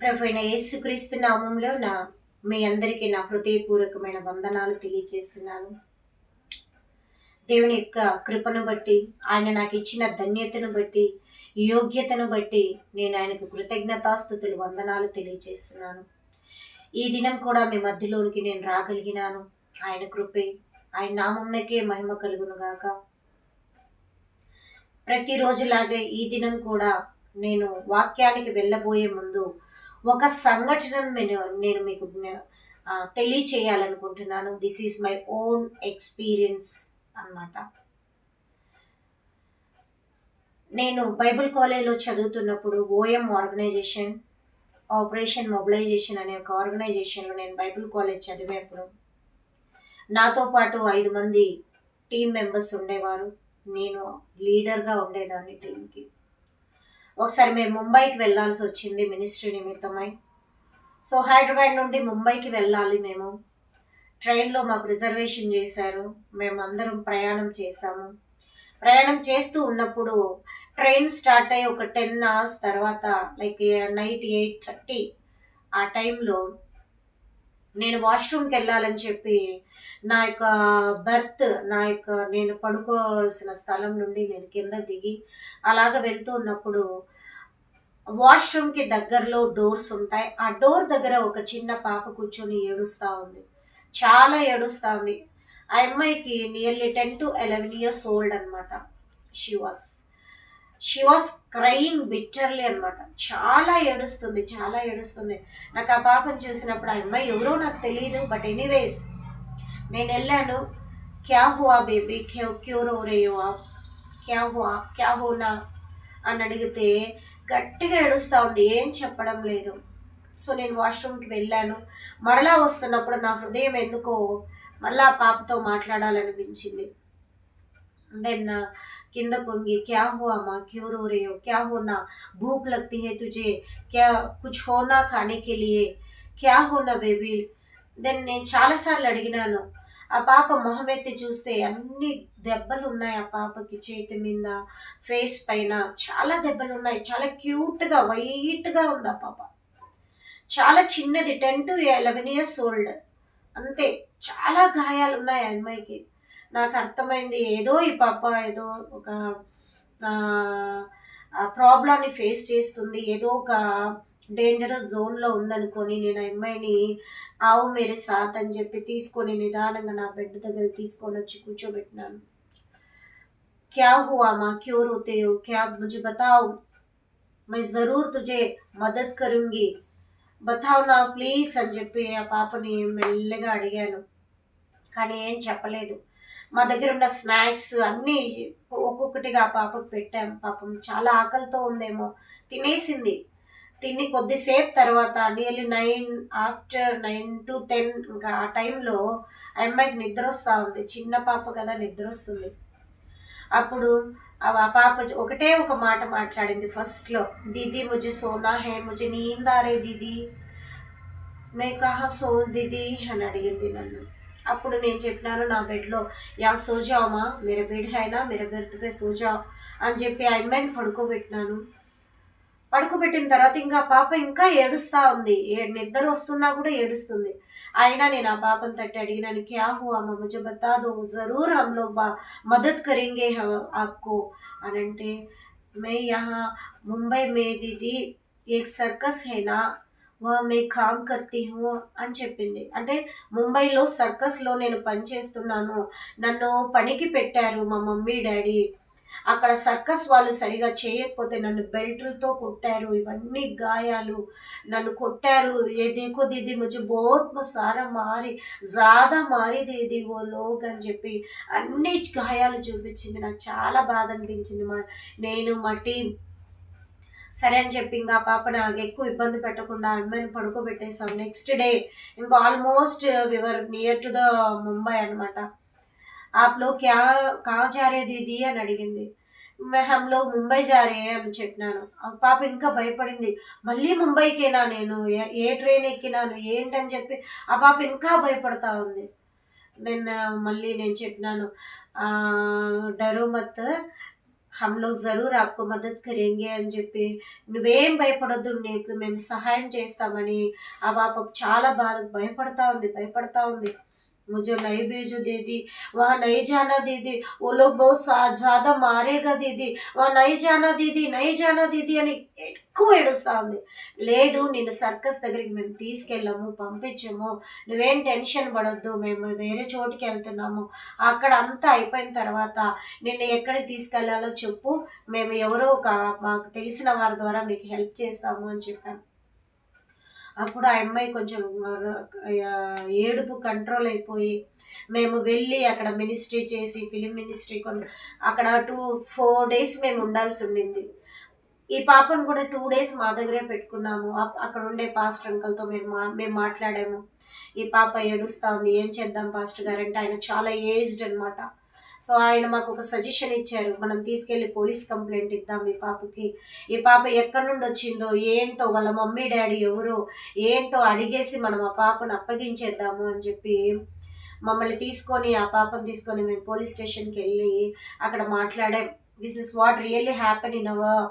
ప్రభు అయిన యేసుక్రీస్తు నామంలో మీ అందరికీ నా హృదయపూర్వకమైన వందనాలు తెలియజేస్తున్నాను. దేవుని యొక్క కృపను బట్టి, ఆయన నాకు ఇచ్చిన ధన్యతను బట్టి, యోగ్యతను బట్టి నేను ఆయనకు కృతజ్ఞతాస్తుతులు వందనాలు తెలియజేస్తున్నాను. ఈ దినం కూడా మీ మధ్యలోనికి నేను రాగలిగినాను. ఆయన కృపే, ఆయన నామంకే మహిమ కలుగును గాక. ప్రతిరోజులాగే ఈ దినం కూడా నేను వాక్యానికి వెళ్ళబోయే ముందు ఒక సంఘటనను నేను మీకు తెలియచేయాలనుకుంటున్నాను. This is my own experience అన్నమాట. నేను బైబిల్ కాలేజ్లో చదువుతున్నప్పుడు ఓఎం ఆర్గనైజేషన్, ఆపరేషన్ మొబిలైజేషన్ అనే ఒక ఆర్గనైజేషన్లో నేను బైబిల్ కాలేజ్ చదివేప్పుడు నాతో పాటు 5 మంది టీం మెంబర్స్ ఉండేవారు. నేను లీడర్గా ఉండేదాన్ని టీంకి. ఒకసారి మేము ముంబైకి వెళ్ళాల్సి వచ్చింది మినిస్ట్రీ నిమిత్తమై. సో హైదరాబాద్ నుండి ముంబైకి వెళ్ళాలి. మేము ట్రైన్లో మాకు రిజర్వేషన్ చేశారు. మేము అందరం ప్రయాణం చేశాము. ప్రయాణం చేస్తూ ఉన్నప్పుడు ట్రైన్ స్టార్ట్ అయ్యి ఒక 10 hours తర్వాత, లైక్ నైట్ 8:30 ఆ టైంలో నేను వాష్రూమ్కి వెళ్ళాలని చెప్పి నా యొక్క నేను పడుకోవాల్సిన స్థలం నుండి నేను కింద దిగి అలాగ వెళ్తూ ఉన్నప్పుడు వాష్రూమ్కి దగ్గరలో డోర్స్ ఉంటాయి. ఆ డోర్ దగ్గర ఒక చిన్న పాప కూర్చొని ఏడుస్తూ ఉంది. చాలా ఏడుస్తూ ఉంది. ఆ అమ్మాయికి నియర్లీ 10 to 11 years old అనమాట. షీ వాస్ క్రయింగ్ బిట్టర్లీ అనమాట. చాలా ఏడుస్తుంది. నాకు ఆ పాపను చూసినప్పుడు ఆ అమ్మాయి ఎవరో నాకు తెలియదు. బట్ ఎనీవేస్ నేను వెళ్ళాను. క్యా హువా బేబీ, క్యూ రో రేయో ఆప్, క్యా హోనా అని అడిగితే గట్టిగా ఏడుస్తూ ఉంది. ఏం చెప్పడం లేదు. సో నేను వాష్రూమ్కి వెళ్ళాను. మరలా వస్తున్నప్పుడు నా హృదయం ఎందుకో మళ్ళా ఆ పాపతో మాట్లాడాలనిపించింది. దెన్ కింద కొంగి క్యా హువా మా, క్యూ రో రే హో, క్యా హోనా, భూక్ లగ్తీ హై తుజే, క్యా కుచ్ హోనా ఖానే కే లియే, క్యా హోనా బేబీ. దెన్ నేను చాలాసార్లు అడిగినాను. ఆ పాప మొహం ఎత్తి చూస్తే అన్ని దెబ్బలు ఉన్నాయి. ఆ పాపకి చేతి మీద, ఫేస్ పైన చాలా దెబ్బలు ఉన్నాయి. చాలా క్యూట్గా వైట్గా ఉంది ఆ పాప. చాలా చిన్నది, 10 to 11 years old అంతే. చాలా గాయాలు ఉన్నాయి ఆ అమ్మాయికి. నాకు అర్థమైంది ఏదో ఈ పాప ఏదో ఒక ప్రాబ్లాన్ని ఫేస్ చేస్తుంది, ఏదో ఒక డేంజరస్ జోన్లో ఉందనుకొని నేను ఆ అమ్మాయిని ఆవు మేరే సాత్ అని చెప్పి తీసుకొని నిదానంగా నా బెడ్ దగ్గర తీసుకొని వచ్చి కూర్చోబెట్టినాను. క్యా హువా మా, క్యూ రోతే హో, క్యా ముझे बताओ, मैं जरूर तुझे मदद करूंगी, బతావు నా ప్లీజ్ అని చెప్పి ఆ పాపని మెల్లగా అడిగాను. కానీ ఏం చెప్పలేదు. మా దగ్గర ఉన్న స్నాక్స్ అన్నీ ఒక్కొక్కటిగా ఆ పాపకు పెట్టాము. పాపం చాలా ఆకలితో ఉందేమో, తినేసింది. తిని కొద్దిసేపు తర్వాత నియర్లీ 9 to 10 ఇంకా ఆ టైంలో ఆ అమ్మాయికి నిద్ర వస్తూ ఉంది. చిన్న పాప కదా, నిద్ర వస్తుంది. అప్పుడు ఆ పాప ఒకటే ఒక మాట మాట్లాడింది ఫస్ట్లో. దీదీ ముझे సోనా హే, ముझे नींद आ रही దీదీ, మే కహా సో దీదీ అని అడిగింది నన్ను. అప్పుడు నేను చెప్పినాను నా బెడ్లో, యా సోజామా, మేరే బెడ్ హైనా, మేరే బెడ్ పే సోజా అని చెప్పి ఆ అమ్మాయిని పడుకోబెట్టినాను. పడుకోబెట్టిన తర్వాత ఇంకా పాప ఇంకా ఏడుస్తూ ఉంది. నిద్ర వస్తున్నా కూడా ఏడుస్తుంది. అయినా నేను ఆ పాపను తట్టి అడిగినాను, క్యా హువా అమ్మ, ముझे बता दो, జరూర్ हम लोग मदद करेंगे आपको అని అంటే, मैं यहाँ मुंबई में दीदी एक सर्कस है ना, మే కామ్ కర్తీ హూ అని చెప్పింది. అంటే ముంబైలో సర్కస్లో నేను పని చేస్తున్నాను, నన్ను పనికి పెట్టారు మా మమ్మీ డాడీ. అక్కడ సర్కస్ వాళ్ళు సరిగా చేయకపోతే నన్ను బెల్ట్లతో కొట్టారు. ఇవన్నీ గాయాలు, నన్ను కొట్టారు. ఏ దేకో దీదీ ముझे बहुत सारा మారి, ज़्यादा మారి దీదీ ఓ లోగ్ అని చెప్పి అన్ని గాయాలు చూపించింది. నాకు చాలా బాధ అనిపించింది. నేను మా టీం సరే అని చెప్పి ఇంకా పాప నాకు ఎక్కువ ఇబ్బంది పెట్టకుండా అమ్మాయిని పడుకోబెట్టేసాం. నెక్స్ట్ డే ఇంకా almost we were near to the Mumbai అనమాట. आप लोग क्या कहाँ जा रहे दीदी అని అడిగింది. हम लोग ముంబై जा रहे हैं అని చెప్పినాను. ఆ పాప ఇంకా భయపడింది. మళ్ళీ ముంబైకేనా, నేను ఏ ట్రైన్ ఎక్కినాను ఏంటని చెప్పి ఆ పాప ఇంకా భయపడతా ఉంది. మళ్ళీ నేను చెప్పినాను, డరో మత్, हम लोग जरूर आपको मदद करेंगे అని చెప్పి, నువ్వేం భయపడొద్దు, నీకు మేము సహాయం చేస్తామని ఆ పాప చాలా భయపడతా ఉంది. मुझे नहीं भेजो दीदी, वहाँ नहीं जाना दीदी, वो लोग बहुत ज़्यादा मारेगा दीदी, वहाँ नहीं जाना दीदी, नहीं जाना दीदी అని ఎక్కువ ఏడుస్తా ఉంది. లేదు, నిన్ను సర్కస్ దగ్గరికి మేము తీసుకెళ్ళాము, పంపించము, నువ్వేం టెన్షన్ పడొద్దు, మేము వేరే చోటుకి వెళ్తున్నాము, అక్కడ అంతా అయిపోయిన తర్వాత నిన్ను ఎక్కడికి తీసుకెళ్లాలో చెప్పు, మేము ఎవరో మాకు తెలిసిన వారి ద్వారా మీకు హెల్ప్ చేస్తాము అని చెప్పాము. అప్పుడు ఆ అమ్మాయి కొంచెం ఏడుపు కంట్రోల్ అయిపోయి, మేము వెళ్ళి అక్కడ మినిస్ట్రీ చేసి, ఫిలిం మినిస్ట్రీ అక్కడ 4 డేస్ మేము ఉండాల్సి ఉండింది. ఈ పాపను కూడా 2 డేస్ మా దగ్గరే పెట్టుకున్నాము. అక్కడ ఉండే పాస్టర్ అంకల్తో మేము మాట్లాడాము. ఈ పాప ఏడుస్తా ఉంది, ఏం చేద్దాం పాస్టర్ గారు అంటే, ఆయన చాలా ఏజ్డ్ అనమాట. సో ఆయన మాకు ఒక సజెషన్ ఇచ్చారు, మనం తీసుకెళ్ళి పోలీస్ కంప్లైంట్ ఇద్దాం ఈ పాపకి, ఈ పాప ఎక్కడి నుండి వచ్చిందో ఏంటో, వాళ్ళ మమ్మీ డాడీ ఎవరో ఏంటో అడిగేసి మనం ఆ పాపను అప్పగించేద్దాము అని చెప్పి మమ్మల్ని తీసుకొని, ఆ పాపను తీసుకొని మేము పోలీస్ స్టేషన్కి వెళ్ళి అక్కడ మాట్లాడాం. This is what really happen in our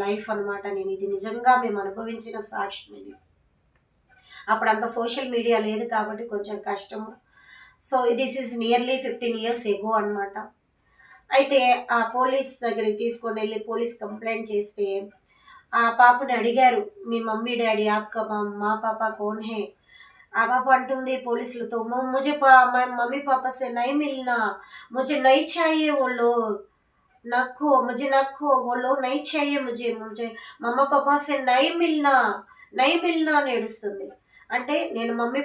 life అనమాట. నేను ఇది నిజంగా మేము అనుభవించిన సాక్ష్యం ఇది. అప్పుడు అంత సోషల్ మీడియా లేదు కాబట్టి కొంచెం కష్టము. So this is nearly 15 years ఎగో అనమాట. అయితే ఆ పోలీస్ దగ్గరికి తీసుకొని వెళ్ళి పోలీస్ కంప్లైంట్ చేస్తే ఆ పాపని అడిగారు, మీ మమ్మీ డాడీ ఆప్కా మా పాపా కోన్ హే? ఆ పాప అంటుంది పోలీసులతో, ముझे మమ్మీ పాపా సే నహీ మిల్నా, ముझे नहीं चाहिए वो लोग, मुझे वो लोग नहीं चाहिए, मुझे మమ్మా పాపా సే నహీ మిల్నా అని ఏడుస్తుంది. అంటే నేను మమ్మీ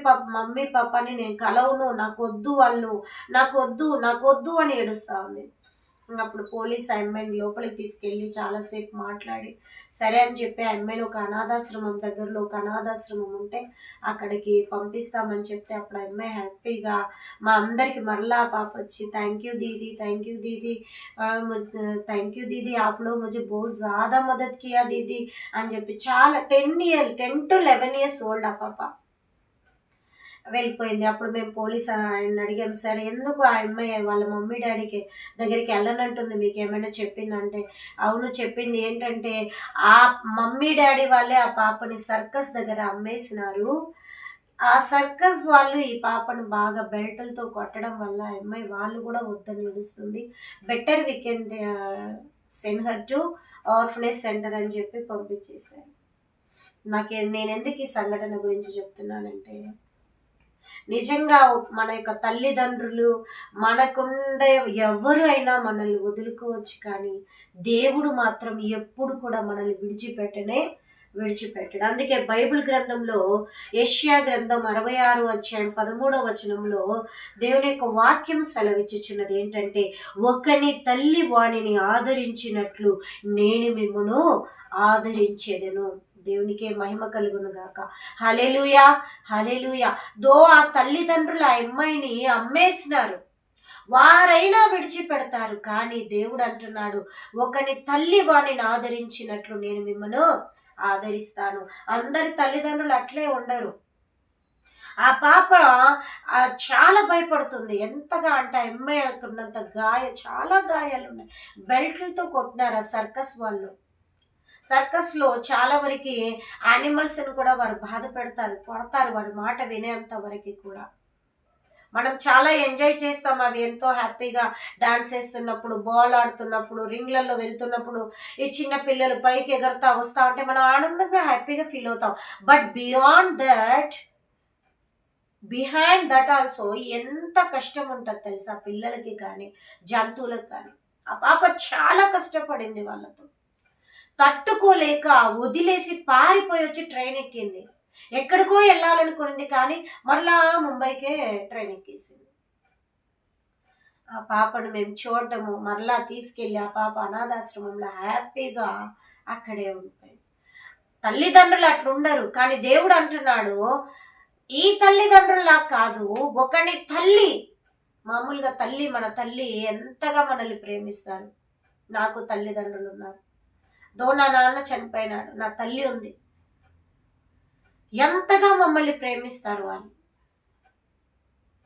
పాపాని నేను కలవను, నాకొద్దు వాళ్ళు, నాకొద్దు అని ఏడుస్తా ఉంది. అప్పుడు పోలీస్ ఆ అమ్మాయిని లోపలికి తీసుకెళ్ళి చాలాసేపు మాట్లాడి, సరే అని చెప్పి ఆ అమ్మాయిని ఒక అనాథాశ్రమం దగ్గరలో ఒక అనాథాశ్రమం ఉంటే అక్కడికి పంపిస్తామని చెప్తే, అప్పుడు ఆ అమ్మాయి హ్యాపీగా మా అందరికి మరలా పాప వచ్చి, థ్యాంక్ యూ दीदी, థ్యాంక్ యూ दीदी, आप लोग मुझे बहुत ज़्यादा मदद किया दीदी అని చెప్పి చాలా 10 to 11 years ఓల్డ్ ఆ పాప వెళ్ళిపోయింది. అప్పుడు మేము పోలీస్ ఆయన అడిగాము, సరే ఎందుకు ఆ అమ్మాయి వాళ్ళ మమ్మీ డాడీకి దగ్గరికి వెళ్ళనంటుంది, మీకు ఏమైనా చెప్పిందంటే, అవును చెప్పింది. ఏంటంటే ఆ మమ్మీ డాడీ వాళ్ళే ఆ పాపని సర్కస్ దగ్గర అమ్మేసినారు. ఆ సర్కస్ వాళ్ళు ఈ పాపను బాగా బెల్టులతో కొట్టడం వల్ల ఆ అమ్మాయి వాళ్ళు కూడా వద్దని ఏడుస్తుంది. Better we can send her to orphanage centre అని చెప్పి పంపించేశారు. నేను ఎందుకు ఈ సంఘటన గురించి చెప్తున్నానంటే, నిజంగా మన యొక్క తల్లిదండ్రులు మనకుండే ఎవరు అయినా మనల్ని వదులుకోవచ్చు, కానీ దేవుడు మాత్రం ఎప్పుడు కూడా మనల్ని విడిచిపెట్టడు. అందుకే బైబిల్ గ్రంథంలో యెషయా గ్రంథం 66:13 దేవుని యొక్క వాక్యం సెలవిచ్చుచున్నది ఏంటంటే, ఒకని తల్లి వాణిని ఆదరించినట్లు నేను మిమ్మును ఆదరించేదను. దేవునికే మహిమ కలుగును గాక. హల్లెలూయా, హల్లెలూయా. ఆ తల్లిదండ్రులు ఆ అమ్మాయిని అమ్మేసినారు, వారైనా విడిచిపెడతారు, కానీ దేవుడు అంటున్నాడు, ఒకని తల్లి వాణిని ఆదరించినట్లు నేను మిమ్మను ఆదరిస్తాను. అందరి తల్లిదండ్రులు అట్లే ఉండరు. ఆ పాప చాలా భయపడుతుంది. ఎంతగా అంటే ఆ అమ్మాయి ఉన్నంత చాలా గాయాలు ఉన్నాయి. బెల్ట్లతో కొట్టినారు ఆ సర్కస్ వాళ్ళు. సర్కస్లో చాలా వరకు యానిమల్స్ని కూడా వారు బాధ పెడతారు, కొడతారు, వారి మాట వినేంత వరకు కూడా. మనం చాలా ఎంజాయ్ చేస్తాం, అవి ఎంతో హ్యాపీగా డాన్స్ వేస్తున్నప్పుడు, బాల్ ఆడుతున్నప్పుడు, రింగ్లలో వెళ్తున్నప్పుడు, ఈ చిన్న పిల్లలు పైకి ఎగరుతా వస్తా ఉంటే మనం ఆనందంగా హ్యాపీగా ఫీల్ అవుతాం. బట్ బిహైండ్ దట్ ఆల్సో ఎంత కష్టం ఉంటుంది తెలుసా పిల్లలకి కానీ జంతువులకు కానీ. ఆ పాప చాలా కష్టపడింది, వాళ్ళతో తట్టుకోలేక వదిలేసి పారిపోయి వచ్చి ట్రైన్ ఎక్కింది. ఎక్కడికో వెళ్ళాలనుకునింది, కానీ మరలా ముంబైకే ట్రైన్ ఎక్కేసింది. ఆ పాపను మేము చూడటము, మరలా తీసుకెళ్ళి ఆ పాప అనాథాశ్రమంలో హ్యాపీగా అక్కడే ఉండిపోయింది. తల్లిదండ్రులు అట్లుండరు, కానీ దేవుడు అంటున్నాడు, ఈ తల్లిదండ్రులా కాదు, ఒకని తల్లి, మామూలుగా తల్లి, మన తల్లి ఎంతగా మనల్ని ప్రేమిస్తారు. నాకు తల్లిదండ్రులు ఉన్నారు, నా నాన్న చనిపోయినాడు, నా తల్లి ఉంది, ఎంతగా మమ్మల్ని ప్రేమిస్తారు వాళ్ళు.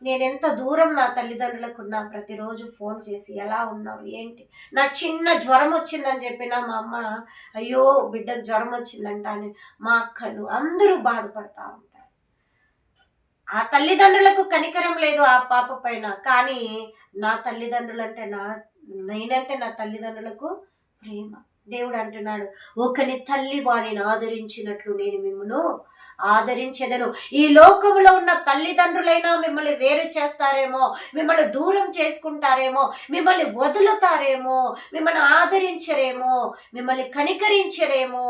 నేనెంత దూరం నా తల్లిదండ్రులకు ఉన్నా ప్రతిరోజు ఫోన్ చేసి ఎలా ఉన్నావు ఏంటి, నాకు చిన్న జ్వరం వచ్చిందని చెప్పినా మా అమ్మ అయ్యో బిడ్డకు జ్వరం వచ్చిందంట అని మా అక్కలు అందరూ బాధపడతా ఉంటారు. ఆ తల్లిదండ్రులకు కనికరం లేదు ఆ పాప పైన, కానీ నా తల్లిదండ్రులు అంటే నేనంటే నా తల్లిదండ్రులకు ప్రేమ. దేవుడు అంటున్నాడు, ఒకని తల్లి వారిని ఆదరించినట్లు నేను మిమ్మల్ని ఆదరించేదను. ఈ లోకములో ఉన్న తల్లిదండ్రులైనా మిమ్మల్ని వేరు చేస్తారేమో, మిమ్మల్ని దూరం చేసుకుంటారేమో, మిమ్మల్ని వదులుతారేమో, మిమ్మల్ని ఆదరించరేమో, మిమ్మల్ని కనికరించరేమో,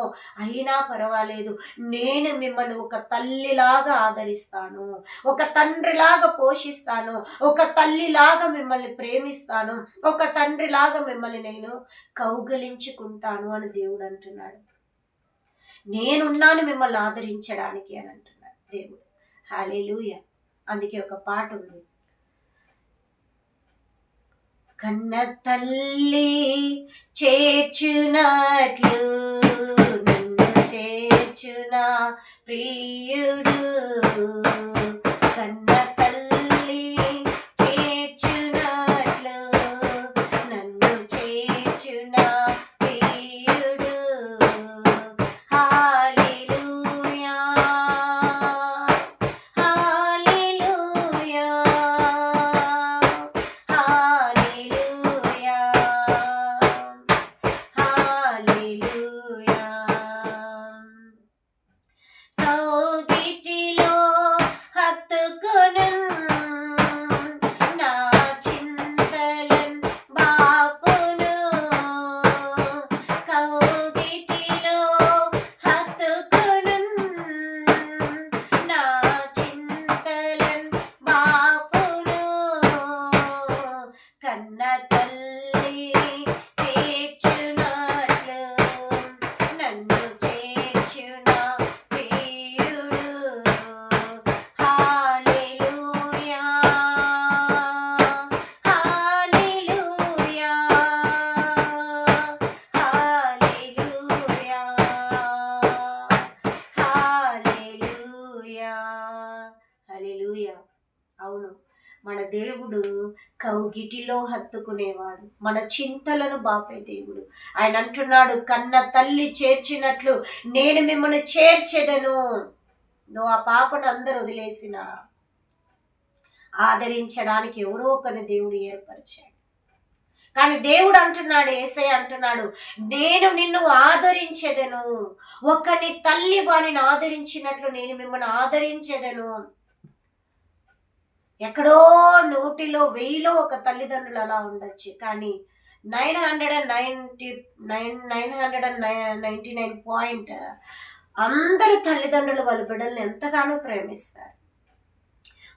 అయినా పర్వాలేదు, నేను మిమ్మల్ని ఒక తల్లిలాగా ఆదరిస్తాను, ఒక తండ్రిలాగా పోషిస్తాను, ఒక తల్లిలాగా మిమ్మల్ని ప్రేమిస్తాను, ఒక తండ్రిలాగా మిమ్మల్ని నేను కౌగలించుకుంటాను అని దేవుడు అంటున్నాడు. నేనున్నాను మిమ్మల్ని ఆదరించడానికి అని అంటున్నాడు దేవుడు. హల్లెలూయా. అందుకే ఒక పాట ఉంది, కన్న తల్లి చేర్చునట్లు నిన్ను చేర్చున ప్రియుడు, కన్న తల్లి చేర్చునట్లు నన్ను చేర్చున ప్రియుడు. హల్లెలూయా హల్లెలూయా హల్లెలూయా హల్లెలూయా. కౌగిటిలో హత్తుకొను నా చింతలన్ బాపును, కౌగిటిలో హత్తుకొను నా చింతలన్ బాపును, కన్న తల్లి చేర్చునట్లు నన్ను చేర్చున ప్రియుడు. హల్లెలూయా హల్లెలూయా హల్లెలూయా హల్లెలూయా హల్లెలూయా. అవును, మన దేవుడు కౌగిటిలో హత్తుకునేవాడు, మన చింతలను బాపే దేవుడు. ఆయన అంటున్నాడు, కన్న తల్లి చేర్చినట్లు నేను మిమ్మల్ని చేర్చెదను. నువ్వు ఆ పాపను అందరూ వదిలేసిన ఆదరించడానికి ఎవరో ఒకరిని దేవుడు ఏర్పరిచాడు. కానీ దేవుడు అంటున్నాడు, యేసయ్య అంటున్నాడు, నేను నిన్ను ఆదరించెదను. ఒకని తల్లి వానిని ఆదరించినట్లు నేను మిమ్మల్ని ఆదరించెదను. ఎక్కడో 100లో 1000లో ఒక తల్లిదండ్రులు అలా ఉండొచ్చు, కానీ 999 అందరు తల్లిదండ్రులు వాళ్ళ బిడ్డల్ని ఎంతగానో ప్రేమిస్తారు,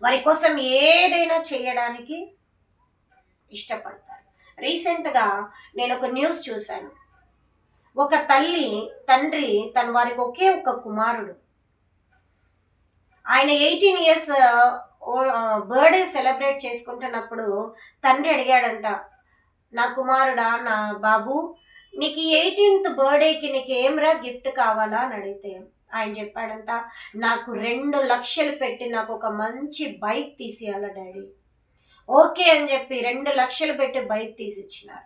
వారి కోసం ఏదైనా చేయడానికి ఇష్టపడతారు. రీసెంట్గా నేను ఒక న్యూస్ చూశాను. ఒక తండ్రి తన వారికి ఒకే ఒక కుమారుడు, ఆయన 18 years బర్త్డే సెలబ్రేట్ చేసుకుంటున్నప్పుడు తండ్రి అడిగాడంట, నా కుమారుడా, నా బాబు, నీకు 18th బర్త్డేకి నీకు ఏమ్రా గిఫ్ట్ కావాలా అని అడిగితే ఆయన చెప్పాడంట, నాకు 2 లక్షలు పెట్టి నాకు ఒక మంచి బైక్ తీసియాల డాడీ. ఓకే అని చెప్పి 2 లక్షలు పెట్టి బైక్ తీసిచ్చినారు.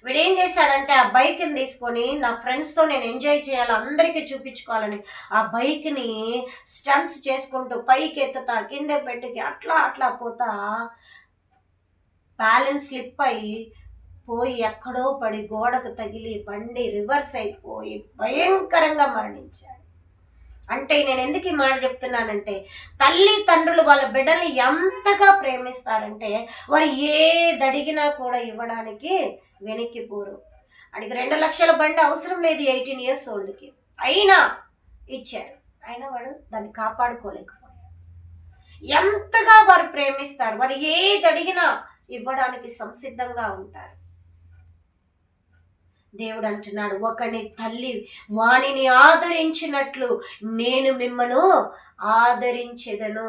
వీడేం చేశాడంటే ఆ బైక్ని తీసుకొని నా ఫ్రెండ్స్తో నేను ఎంజాయ్ చేయాలి, అందరికీ చూపించుకోవాలని ఆ బైక్ని స్టంట్స్ చేసుకుంటూ పైకి ఎత్తుతా కింద పెట్టుకి అట్లా అట్లా పోతా బ్యాలెన్స్ స్లిప్ అయ్యి పోయి ఎక్కడో పడి గోడకు తగిలి బండి రివర్స్ అయిపోయి భయంకరంగా మరణించాడు. అంటే నేను ఎందుకు ఈ మాట చెప్తున్నానంటే, తల్లి తండ్రులు వాళ్ళ బిడ్డల్ని ఎంతగా ప్రేమిస్తారంటే వారు ఏదడిగినా కూడా ఇవ్వడానికి వెనక్కిపోరు. అడిగి 2 లక్షల బండి అవసరం లేదు 18 years ఓల్డ్కి, అయినా ఇచ్చారు. అయినా వాడు దాన్ని కాపాడుకోలేకపోయాడు. ఎంతగా వారు ప్రేమిస్తారు, వారు ఏది అడిగినా ఇవ్వడానికి సంసిద్ధంగా ఉంటారు. దేవుడు అంటున్నాడు, ఒకని తల్లి వాణిని ఆదరించినట్లు నేను మిమ్మను ఆదరించెదను.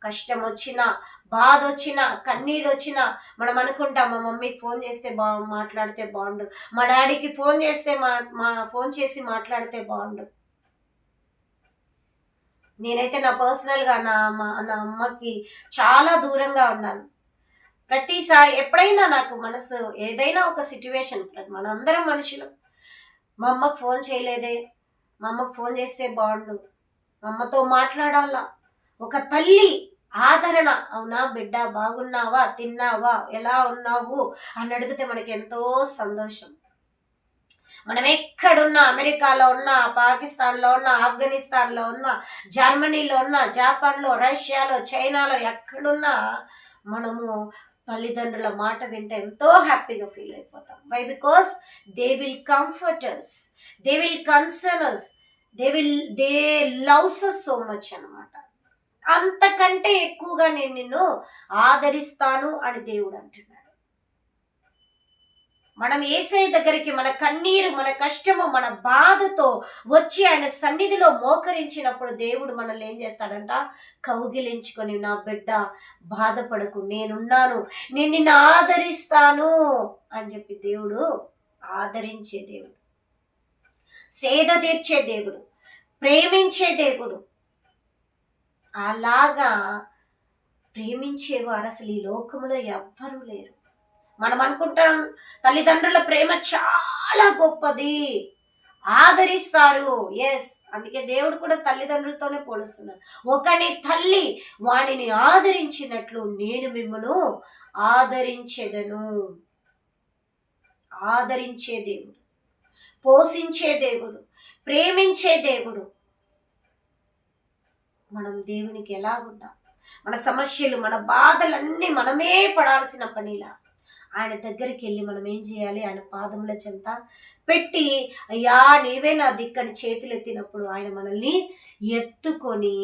కష్టం వచ్చినా, బాధ వచ్చినా, కన్నీళ్ళు వచ్చినా మనం అనుకుంటాం, మా మమ్మీకి ఫోన్ చేస్తే మాట్లాడితే బాగుండు, మా డాడీకి ఫోన్ చేస్తే ఫోన్ చేసి మాట్లాడితే బాగుండు. నేనైతే నా పర్సనల్గా నా అమ్మకి చాలా దూరంగా ఉన్నాను. ప్రతిసారి ఎప్పుడైనా నాకు మనసు ఏదైనా ఒక సిచ్యువేషన్, మనందరం మనుషులు, మా అమ్మకు ఫోన్ చేయలేదే, మా అమ్మకు ఫోన్ చేస్తే బాగుండు, మా అమ్మతో మాట్లాడాలా, ఒక తల్లి ఆదరణ, అవునా బిడ్డ బాగున్నావా, తిన్నావా, ఎలా ఉన్నావు అని అడిగితే మనకి ఎంతో సంతోషం. మనం ఎక్కడున్నా, అమెరికాలో ఉన్నా, పాకిస్తాన్లో ఉన్నా, ఆఫ్ఘనిస్తాన్లో ఉన్నా, జర్మనీలో ఉన్నా, జపాన్లో, రష్యాలో, చైనాలో ఎక్కడున్నా మనము తల్లిదండ్రుల మాట వింటే ఎంతో హ్యాపీగా ఫీల్ అయిపోతాం. Why? Because they will comfort us, they will concern us, they loves us so much అనమాట. అంతకంటే ఎక్కువగా నేను నిన్ను ఆదరిస్తాను అని దేవుడు అంటున్నాడు. మనం యేసయ్య దగ్గరికి మన కన్నీరు, మన కష్టము, మన బాధతో వచ్చి ఆయన సన్నిధిలో మోకరించినప్పుడు దేవుడు మనల్ని ఏం చేస్తాడంట? కౌగిలించుకొని, నా బిడ్డ బాధపడకు, నేనున్నాను, నేను నిన్ను ఆదరిస్తాను అని చెప్పి దేవుడు ఆదరించే దేవుడు, సేద తీర్చే దేవుడు, ప్రేమించే దేవుడు. అలాగా ప్రేమించేవారు అసలు ఈ లోకంలో ఎవ్వరూ లేరు. మనం అనుకుంటాం తల్లిదండ్రుల ప్రేమ చాలా గొప్పది, ఆదరిస్తారు. ఎస్, అందుకే దేవుడు కూడా తల్లిదండ్రులతోనే పోలుస్తున్నాడు. ఒకని తల్లి వాడిని ఆదరించినట్లు నేను మిమ్మను ఆదరించెదను. ఆదరించే దేవుడు, పోషించే దేవుడు, ప్రేమించే దేవుడు. మనం దేవునికి ఎలాగుంటాం? మన సమస్యలు, మన బాధలన్నీ మనమే పడాల్సిన పనిలా ఆయన దగ్గరికి వెళ్ళి మనం ఏం చేయాలి? ఆయన పాదముల చెంత పెట్టి, అయ్యా నీవే నా దిక్కని చేతులు ఎత్తినప్పుడు ఆయన మనల్ని ఎత్తుకొని,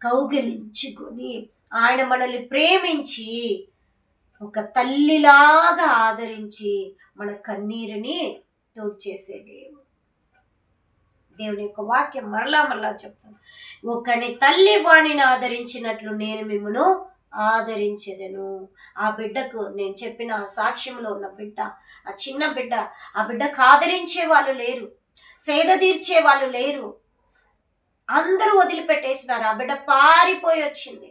కౌగిలించుకొని, ఆయన మనల్ని ప్రేమించి, ఒక తల్లిలాగా ఆదరించి మన కన్నీరుని తుడిచేసే దేవుడు. దేవుని యొక్క వాక్యం మరలా చెప్తాను. ఒకని తల్లి వాణిని ఆదరించినట్లు నేను మిమ్మను ఆదరించెదను. ఆ బిడ్డకు, నేను చెప్పిన సాక్ష్యంలో ఉన్న బిడ్డ, ఆ చిన్న బిడ్డ, ఆ బిడ్డకు ఆదరించే వాళ్ళు లేరు, సేద తీర్చే వాళ్ళు లేరు, అందరూ వదిలిపెట్టేసినారు. ఆ బిడ్డ పారిపోయి వచ్చింది.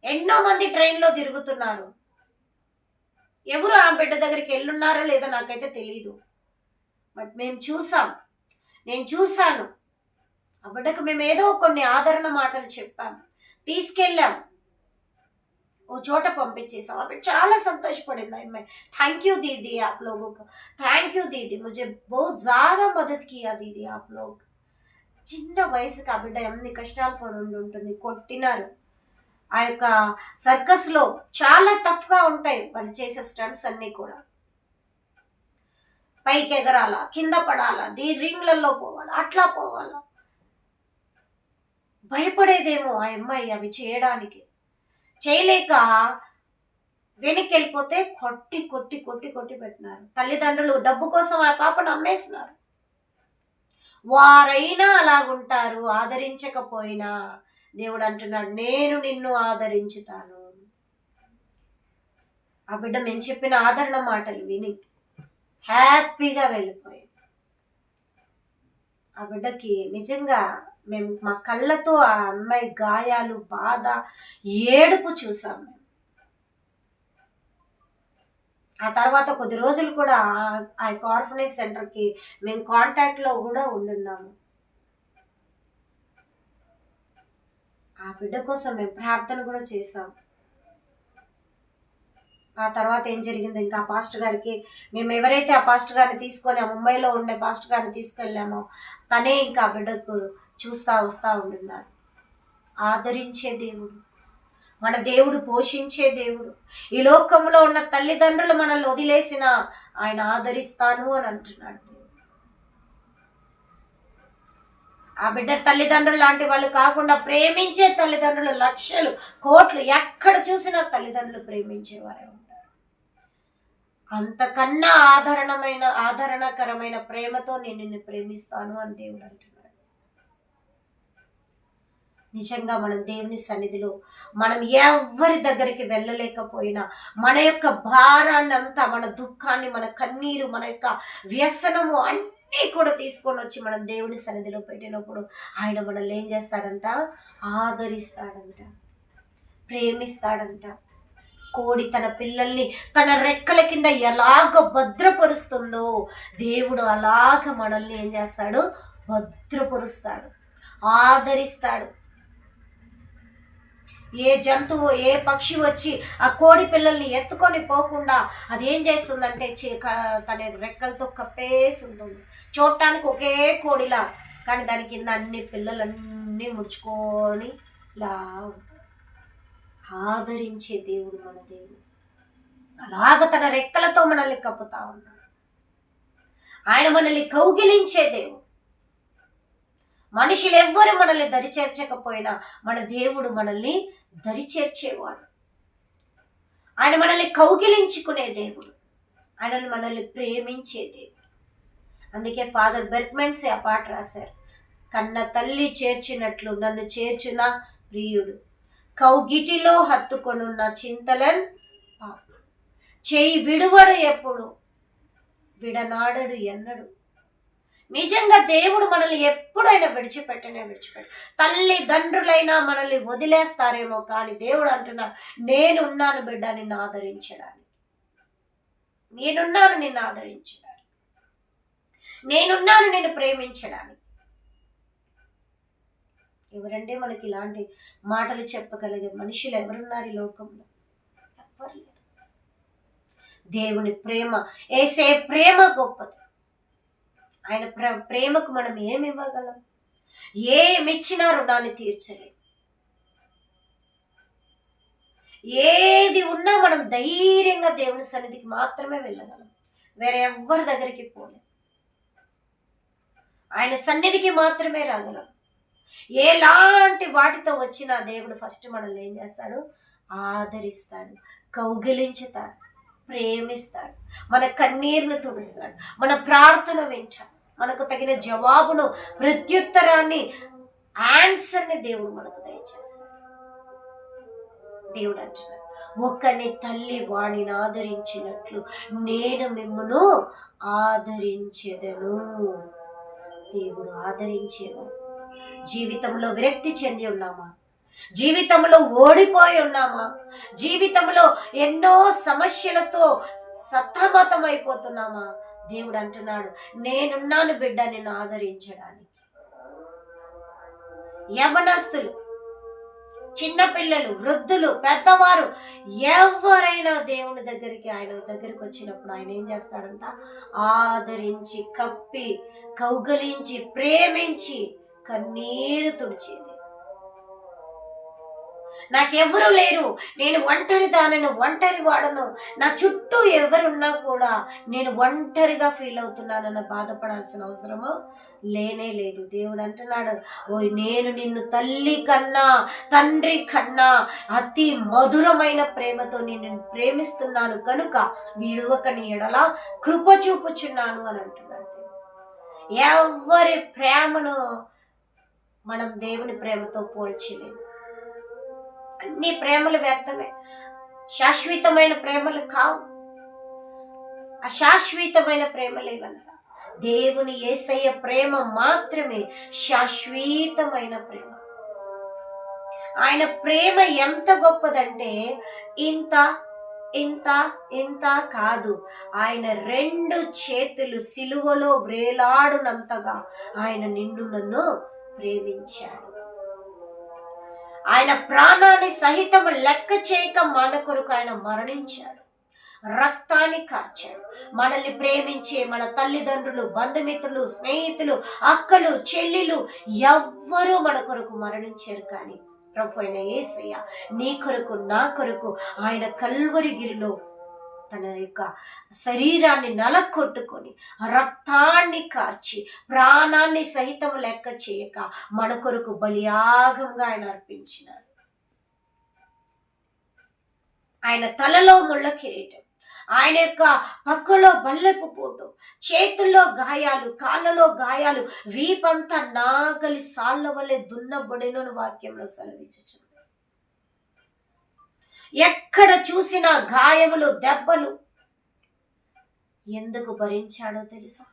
ఎన్నో మంది ట్రైన్లో తిరుగుతున్నారు. ఎవరు ఆ బిడ్డ దగ్గరికి వెళ్ళున్నారో లేదో నాకైతే తెలియదు. బట్ మేము చూసాం, నేను చూశాను. ఆ బిడ్డకు మేము ఏదో కొన్ని ఆదరణ మాటలు చెప్పాం, తీసుకెళ్ళాం, ఓ చోట పంపించేసాం. ఆ బిడ్డ చాలా సంతోషపడింది. అమ్మాయి, थैंक यू दीदी, आप लोगों को थैंक यू दीदी, मुझे बहुत ज़्यादा मदद किया दीदी आप लोग. చిన్న వయసుకి ఆ బిడ్డ ఎన్ని కష్టాలు పడి ఉంటుంది. కొట్టినారు. ఆ యొక్క సర్కస్లో చాలా టఫ్గా ఉంటాయి వాళ్ళు చేసే స్టంట్స్ అన్నీ కూడా. పైకి ఎగరాలా, కింద పడాలా, రింగ్లలో పోవాలా, అట్లా పోవాలా. భయపడేదేమో ఆ అమ్మాయి అవి చేయడానికి. చేయలేక వెనక్కి వెళ్ళిపోతే కొట్టి కొట్టి కొట్టి కొట్టి పెట్టినారు. తల్లిదండ్రులు డబ్బు కోసం ఆ పాపను అమ్మేసినారు. వారైనా అలాగుంటారు, ఆదరించకపోయినా. దేవుడు అంటున్నాడు, నేను నిన్ను ఆదరించుతాను. ఆ బిడ్డ మేము చెప్పిన ఆదరణ మాటలు విని హ్యాపీగా వెళ్ళిపోయింది. ఆ బిడ్డకి నిజంగా మేము మా కళ్ళతో ఆ అమ్మాయి గాయాలు, బాధ, ఏడుపు చూసాం. మేము ఆ తర్వాత కొద్ది రోజులు కూడా ఆ ఆర్ఫనేజ్ సెంటర్కి మేము కాంటాక్ట్లో కూడా ఉండున్నాము. ఆ బిడ్డ కోసం మేము ప్రార్థన కూడా చేసాం. ఆ తర్వాత ఏం జరిగింది, ఇంకా ఆ పాస్టర్ గారికి, మేము ఎవరైతే ఆ పాస్టర్ గారిని తీసుకొని ఆ ముంబైలో ఉండే పాస్టర్ గారిని తీసుకెళ్ళామో తనే ఇంకా ఆ బిడ్డకు చూస్తా వస్తూ ఉంటున్నారు. ఆదరించే దేవుడు మన దేవుడు, పోషించే దేవుడు. ఈ లోకంలో ఉన్న తల్లిదండ్రులు మనల్ని వదిలేసిన ఆయన ఆదరిస్తాను అని అంటున్నాడు. ఆ బిడ్డ తల్లిదండ్రులు లాంటి వాళ్ళు కాకుండా ప్రేమించే తల్లిదండ్రులు లక్షలు, కోట్లు, ఎక్కడ చూసినా తల్లిదండ్రులు ప్రేమించేవారే ఉంటారు. అంతకన్నా ఆదరణకరమైన ప్రేమతో నేను నిన్ను ప్రేమిస్తాను అని దేవుడు అంటున్నాడు. నిజంగా మనం దేవుని సన్నిధిలో మనం ఎవరి దగ్గరికి వెళ్ళలేకపోయినా మన యొక్క భారాన్ని అంతా, మన దుఃఖాన్ని, మన కన్నీరు, మన యొక్క వ్యసనము కూడా తీసుకొని వచ్చి మనం దేవుని సన్నిధిలో పెట్టినప్పుడు ఆయన మనల్ని ఏం చేస్తాడంట? ఆదరిస్తాడంట, ప్రేమిస్తాడంట. కోడి తన పిల్లల్ని తన రెక్కల కింద ఎలాగ భద్రపరుస్తుందో దేవుడు అలాగ మనల్ని ఏం చేస్తాడు? భద్రపరుస్తాడు, ఆదరిస్తాడు. ఏ జంతువు, ఏ పక్షి వచ్చి ఆ కోడి పిల్లల్ని ఎత్తుకొని పోకుండా అది ఏం చేస్తుందంటే తన రెక్కలతో కప్పేసి ఉంటుంది. చూడటానికి ఒకే కోడిలా, కానీ దాని కింద అన్ని పిల్లలన్నీ ముడుచుకొని ఇలా ఆదరించే దేవుడు మన దేవుడు. అలాగ తన రెక్కలతో మనల్ని కప్పుతా ఉన్నాడు. ఆయన మనల్ని కౌగిలించే దేవుడు. మనుషులు ఎవ్వరు మనల్ని దరిచేర్చకపోయినా మన దేవుడు మనల్ని దరిచేర్చేవాడు. ఆయన మనల్ని కౌగిలించుకునే దేవుడు, ఆయన మనల్ని ప్రేమించే దేవుడు. అందుకే ఫాదర్ బెర్గ్మెన్స్ ఆ పాట రాశారు, కన్న తల్లి చేర్చినట్లు నన్ను చేర్చున ప్రియుడు, కౌగిటిలో హత్తుకొనున్న చింతలన్ చేయి విడువడు ఎప్పుడు, విడనాడడు ఎన్నడు. నిజంగా దేవుడు మనల్ని ఎప్పుడైనా విడిచిపెట్టనే విడిచిపెట్టు. తల్లిదండ్రులైనా మనల్ని వదిలేస్తారేమో, కానీ దేవుడు అంటున్నాడు, నేనున్నాను బిడ్డ నిన్ను ఆదరించడానికి, నేనున్నాను నిన్ను ఆదరించడానికి, నేనున్నాను నిన్ను ప్రేమించడానికి. ఎవరంటే మనకి ఇలాంటి మాటలు చెప్పగలిగే మనుషులు ఎవరున్నారు ఈ లోకంలో? ఎవ్వరు లేరు. దేవుని ప్రేమ, యేసే ప్రేమ గొప్పది. ఆయన ప్రేమకు మనం ఏమి ఇవ్వగలం? ఏమిచ్చినా రుణాన్ని తీర్చలేం. ఏది ఉన్నా మనం ధైర్యంగా దేవుని సన్నిధికి మాత్రమే వెళ్ళగలం, వేరే ఎవ్వరి దగ్గరికి పోలేం. ఆయన సన్నిధికి మాత్రమే రాగలం. ఎలాంటి వాటితో వచ్చినా దేవుడు ఫస్ట్ మనల్ని ఏం చేస్తాడు? ఆదరిస్తాడు, కౌగిలించుతాడు, ప్రేమిస్తాడు, మన కన్నీరును తుడుస్తాడు, మన ప్రార్థన వింటాడు, మనకు తగిన జవాబును, ప్రత్యుత్తరాన్ని, ఆన్సర్ని దేవుడు మనకు దయచేస్తాడు. దేవుడు అంటున్నాడు, ఒకని తల్లి వాణిని ఆదరించినట్లు నేను మిమ్మును ఆదరించెదను. దేవుడు ఆదరించేవాడు. జీవితంలో విరక్తి చెంది ఉన్నామా? జీవితంలో ఓడిపోయి ఉన్నామా? జీవితంలో ఎన్నో సమస్యలతో సతమతమైపోతున్నామా? దేవుడు అంటున్నాడు, నేనున్నాను బిడ్డ నిన్ను ఆదరించడానికి. యవ్వనస్తులు, చిన్నపిల్లలు, వృద్ధులు, పెద్దవారు ఎవరైనా దేవుని దగ్గరికి, ఆయన దగ్గరికి వచ్చినప్పుడు ఆయన ఏం చేస్తాడంట? ఆదరించి, కప్పి, కౌగలించి, ప్రేమించి, కన్నీరు తుడిచేది. నాకెవరు లేరు, నేను ఒంటరి దానను, ఒంటరి వాడను, నా చుట్టూ ఎవరున్నా కూడా నేను ఒంటరిగా ఫీల్ అవుతున్నానన్న బాధపడాల్సిన అవసరము లేనే లేదు. దేవుడు అంటున్నాడు, ఓ నేను నిన్ను తల్లి కన్నా, తండ్రి కన్నా అతి మధురమైన ప్రేమతో నేను ప్రేమిస్తున్నాను కనుక విడువక నీ ఎడల కృప చూపుచున్నాను అని అంటున్నాడు. ఎవరి ప్రేమను మనం దేవుని ప్రేమతో పోల్చలేము. అన్ని ప్రేమలు వ్యర్థమే, శాశ్వతమైన ప్రేమలు కావు. అశాశ్వతమైన ప్రేమలు ఇవన్న దేవుని యేసయ్య ప్రేమ మాత్రమే శాశ్వతమైన ప్రేమ. ఆయన ప్రేమ ఎంత గొప్పదంటే ఇంత ఇంత ఇంత కాదు, ఆయన 2 చేతులు సిలువలో వ్రేలాడునంతగా ఆయన నిన్ను నన్ను ప్రేమించాడు. ఆయన ప్రాణాన్ని సహితం లెక్క చేయక మన కొరకు ఆయన మరణించాడు, రక్తాన్ని కార్చాడు. మనల్ని ప్రేమించే మన తల్లిదండ్రులు, బంధుమిత్రులు, స్నేహితులు, అక్కలు, చెల్లిలు ఎవ్వరూ మన కొరకు మరణించారు. కానీ ప్రభు అయిన యేసయ్య నీ కొరకు, నా కొరకు ఆయన కల్వరిగిరిలో తన యొక్క శరీరాన్ని నలకొట్టుకొని, రక్తాన్ని కార్చి, ప్రాణాన్ని సహితం లెక్క చేయక మన కొరకు బలియాగంగా ఆయన అర్పించినాడు. ఆయన తలలో ముళ్ళ కిరీటం, ఆయన యొక్క పక్కలో బల్లెపు పోటు, చేతుల్లో గాయాలు, కాళ్ళలో గాయాలు, వీపంతా నాగలి సాళ్ళ వలె దున్నబడిన వాక్యంలో సెలవిచ్చుచున్నాడు. ఎక్కడ చూసినా గాయములు, దెబ్బలు. ఎందుకు భరించాడో తెలుసా?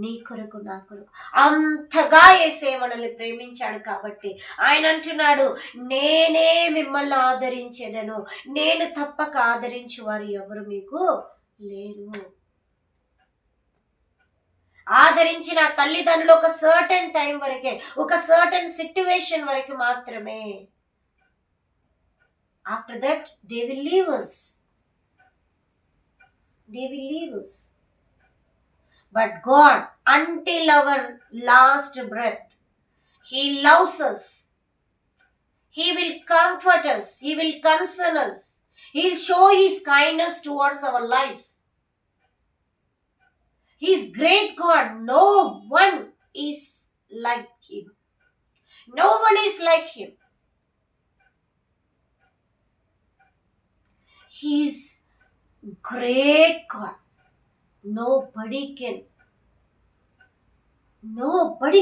నీ కొరకు నా కొరకు అంతగా యేసే మనల్ని ప్రేమించాడు కాబట్టి ఆయన అంటున్నాడు, నేనే మిమ్మల్ని ఆదరించేదను, నేను తప్పక ఆదరించు వారు ఎవరు మీకు లేరు. ఆదరించిన తల్లిదండ్రులు ఒక సర్టన్ టైం వరకే, ఒక సర్టన్ సిట్యువేషన్ వరకు మాత్రమే. After that they will leave us. They will leave us. But God, until our last breath, He loves us. He will comfort us. He will console us. He'll show His kindness towards our lives. He's great God. No one is like Him. No one is like Him. He's great God. Nobody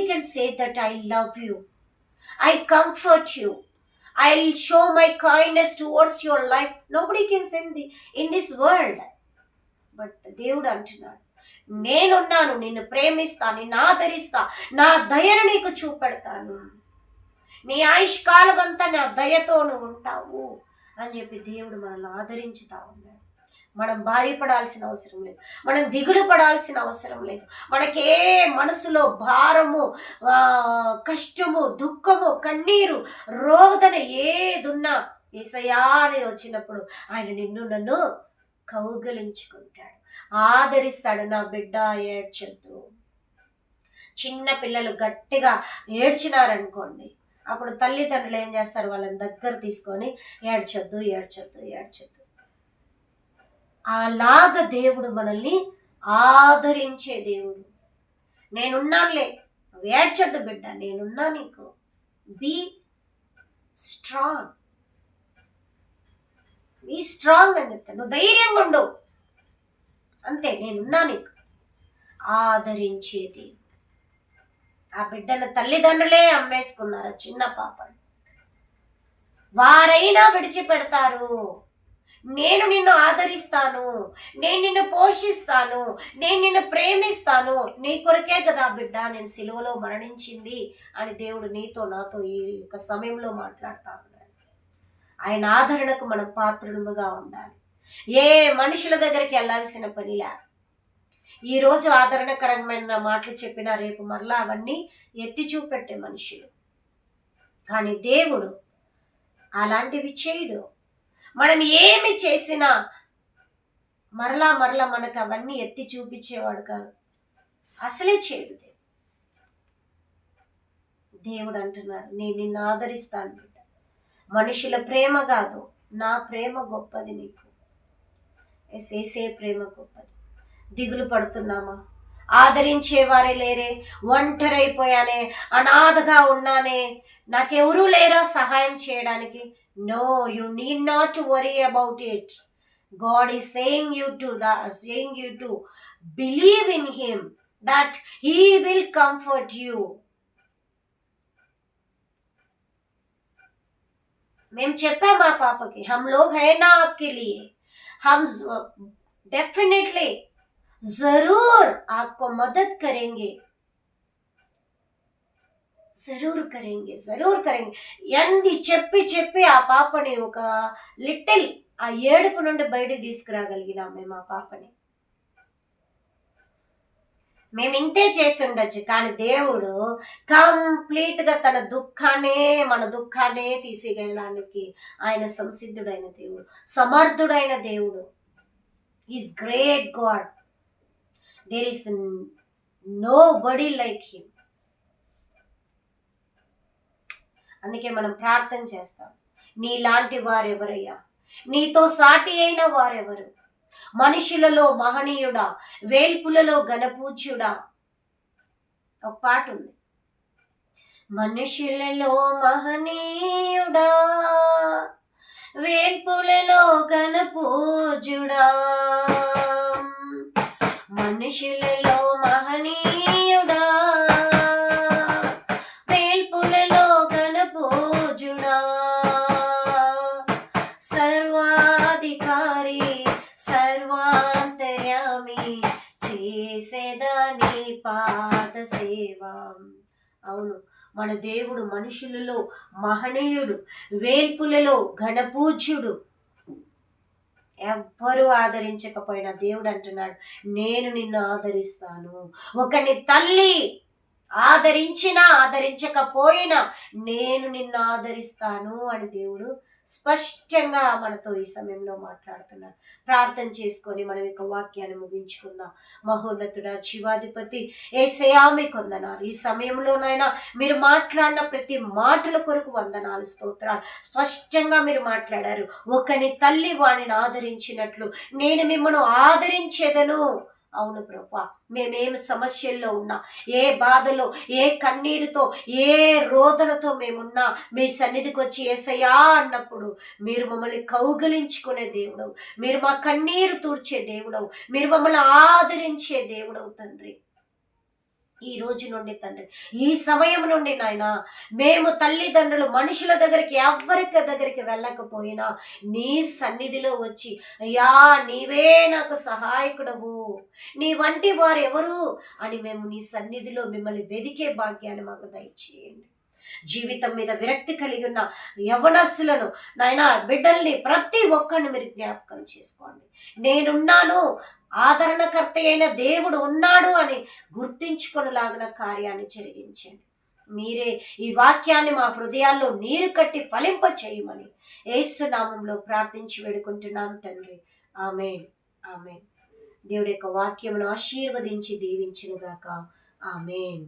can say that I love you, I comfort you, I'll show my kindness towards your life. Nobody can say in this world. But దేవుడు అంటున్నాడు, నేనున్నాను, నిన్ను ప్రేమిస్తా, నిన్ను ఆదరిస్తా, నా దయను నీకు చూపెడతాను, నీ ఆయుష్కాలం అంతా నా దయతో నువ్వు ఉంటావు అని చెప్పి దేవుడు మనల్ని ఆదరించుతా ఉన్నాడు. మనం బాధపడాల్సిన అవసరం లేదు, మనం దిగులు పడాల్సిన అవసరం లేదు. మనకే మనసులో భారము, కష్టము, దుఃఖము, కన్నీరు, రోదన ఏదున్నా యేసయ్యా అని వచ్చినప్పుడు ఆయన నిన్ను నన్ను కౌగలించుకుంటాడు, ఆదరిస్తాడు. నా బిడ్డ ఏడ్చొద్దు. చిన్న పిల్లలు గట్టిగా ఏడ్చినారనుకోండి, అప్పుడు తల్లిదండ్రులు ఏం చేస్తారు, వాళ్ళని దగ్గర తీసుకొని ఏడ్చొద్దు ఏడ్చొద్దు ఏడ్చొద్దు. అలాగ దేవుడు మనల్ని ఆదరించే దేవుడు. నేనున్నానులే, నువ్వు ఏడ్చొద్దు బిడ్డ, నేనున్నా నీకు, బీ స్ట్రాంగ్, బీ స్ట్రాంగ్ అని చెప్తాను, నువ్వు ధైర్యంగా ఉండు, అంతే, నేనున్నా నీకు. ఆదరించేది. ఆ బిడ్డను తల్లిదండ్రులే అమ్మేసుకున్నారు, చిన్న పాపని. వారైనా విడిచిపెడతారు. నేను నిన్ను ఆదరిస్తాను, నేను నిన్ను పోషిస్తాను, నేను నిన్ను ప్రేమిస్తాను, నీ కొరకే కదా బిడ్డ నేను సిలువలో మరణించింది అని దేవుడు నీతో నాతో ఈ యొక్క సమయంలో మాట్లాడుతా ఉన్నాడు. ఆయన ఆదరణకు మనం పాత్రులుగా ఉండాలి. ఏ మనుషుల దగ్గరికి వెళ్ళాల్సిన పనిలే. ఈరోజు ఆదరణకరమైన మాటలు చెప్పినా రేపు మరలా అవన్నీ ఎత్తి చూపెట్టే మనుషులు. కానీ దేవుడు అలాంటివి చేయడు. మనం ఏమి చేసినా మరలా మరలా మనకు అవన్నీ ఎత్తి చూపించేవాడు కాదు, అసలే చేయడు. దేవుడు అంటున్నాడు, నేను నిన్ను ఆదరిస్తాను బిడ్డ. మనుషుల ప్రేమ కాదు, నా ప్రేమ గొప్పది, నీకు యేసే ప్రేమ గొప్పది. దిగులు పడుతున్నామా? ఆదరించేవారే లేరే, ఒంటరైపోయానే, అనాథగా ఉన్నానే, నాకెవరూ లేరా సహాయం చేయడానికి? No, you need not to worry about it. God is saying you to believe in Him, that He will comfort you. మేము చెప్పాం మా పాపకి, हम लोग है ना आपके लिए, हम डेफिनेटली जरूर आपको मदद करेंगे, జరూర్ కరేంగే. ఎన్ని చెప్పి చెప్పి ఆ పాపని ఒక లిటిల్ ఆ ఏడుపు నుండి బయటకు తీసుకురాగలిగినాం మేము ఆ పాపని. మేము ఇంతే చేసి ఉండొచ్చు, కానీ దేవుడు కంప్లీట్గా మన దుఃఖాన్నే తీసేయడానికి ఆయన సంసిద్ధుడైన దేవుడు, సమర్థుడైన దేవుడు. Is great God. There is nobody like him. అందుకే మనం ప్రార్థన చేస్తాం, నీలాంటి వారెవరయ్యా, నీతో సాటి అయిన వారెవరు? మనుషులలో మహనీయుడా, వేల్పులలో ఘనపూజ్యుడా. ఒక పాట ఉంది, మనుషులలో మహనీయుడా, వేల్పులలో ఘనపూజ్యుడా, మనుషులలో మహనీయుడా, సర్వాంతర్యామి చేసేదని పా అవును. మన దేవుడు మనుషులలో మహనీయుడు, వేల్పులలో ఘనపూజ్యుడు. ఎవ్వరూ ఆదరించకపోయినా దేవుడు అంటున్నాడు, నేను నిన్ను ఆదరిస్తాను. ఒకని తల్లి ఆదరించినా ఆదరించకపోయినా నేను నిన్ను ఆదరిస్తాను అని దేవుడు స్పష్టంగా మనతో ఈ సమయంలో మాట్లాడుతున్నాడు. ప్రార్థన చేసుకొని మనం యొక్క వాక్యాన్ని ముగించుకుందాం. మహోన్నతుడా, జీవాధిపతి యేసయ్యా మీకు వందనాలు. ఈ సమయంలోనైనా మీరు మాట్లాడిన ప్రతి మాటల కొరకు వందనాలు, స్తోత్రాలు. స్పష్టంగా మీరు మాట్లాడారు. ఒకని తల్లి వాణిని ఆదరించినట్లు నేను మిమ్మల్ని ఆదరించేదను. అవును ప్రభా, మేమేమి సమస్యల్లో ఉన్నా, ఏ బాధలో, ఏ కన్నీరుతో, ఏ రోదనతో మేమున్నా మీ సన్నిధికి వచ్చి యేసయ్యా అన్నప్పుడు మీరు మమ్మల్ని కౌగిలించుకునే దేవుడవు, మీరు మా కన్నీరు తూర్చే దేవుడవు, మీరు మమ్మల్ని ఆదరించే దేవుడవు తండ్రి. ఈ రోజు నుండి తండ్రి, ఈ సమయం నుండి నాయనా, మేము తల్లిదండ్రులు మనుషుల దగ్గరికి ఎవరికి దగ్గరికి వెళ్ళకపోయినా నీ సన్నిధిలో వచ్చి, అయ్యా నీవే నాకు సహాయకుడవు, నీ వంటి వారు ఎవరు అని మేము నీ సన్నిధిలో మిమ్మల్ని వెదికే భాగ్యాన్ని మాకు దయచేయండి. జీవితం మీద విరక్తి కలిగి ఉన్న యవనస్తులను నాయనా, బిడ్డల్ని ప్రతి ఒక్కరిని మీరు జ్ఞాపకం చేసుకోండి. నేనున్నాను, ఆదరణకర్త అయిన దేవుడు ఉన్నాడు అని గుర్తించుకొనలాగిన కార్యాన్ని జరిగించండి. మీరే ఈ వాక్యాన్ని మా హృదయాల్లో నీరు కట్టి ఫలింప చేయమని యేసు నామంలో ప్రార్థించి వేడుకుంటున్నాం తండ్రి. ఆమేన్, ఆమేన్. దేవుడి యొక్క వాక్యమును ఆశీర్వదించి దీవించునుగాక. ఆమేన్.